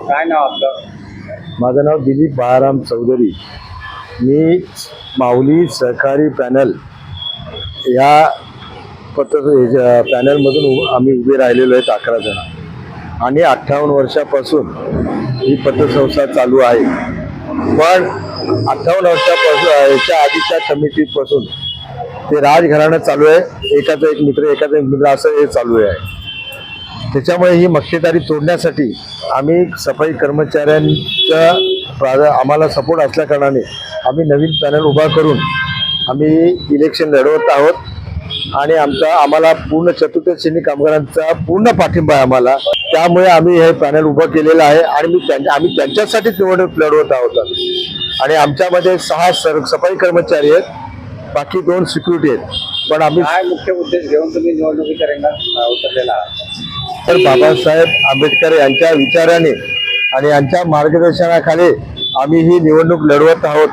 काय नाव आपलं? माझं नाव दिलीप बाळाराम चौधरी. मी माऊली सहकारी पॅनल या पॅनलमधून आम्ही उभे राहिलेलो आहेत 11 जण आणि 58 वर्षापासून ही पतसंस्था चालू आहे. पण 58 वर्षापासून याच्या आधीच्या कमिटीपासून ते राजघराणं चालू आहे. एकाचा एक मित्र असं हे चालू आहे. त्याच्यामुळे ही मक्तेदारी तोडण्यासाठी आम्ही सफाई कर्मचाऱ्यांचा आम्हाला सपोर्ट असल्या कारणाने आम्ही नवीन पॅनल उभा करून आम्ही इलेक्शन लढवत आहोत आणि आम्हाला पूर्ण चतुर्थ श्रेणी कामगारांचा पूर्ण पाठिंबा आहे आम्हाला. त्यामुळे आम्ही हे पॅनल उभं केलेलं आहे आणि आम्ही त्यांच्यासाठीच निवडणूक लढवत आहोत. आणि आमच्यामध्ये 6 सफाई कर्मचारी आहेत, बाकी 2 सिक्युरिटी आहेत. पण आम्ही काय मुख्य उद्देश घेऊन तुम्ही निवडणुकीच्या रिंगणात उतरलेला आहात? तर बाबासाहेब आंबेडकर यांच्या विचाराने आणि यांच्या मार्गदर्शनाखाली आम्ही ही निवडणूक लढवत आहोत.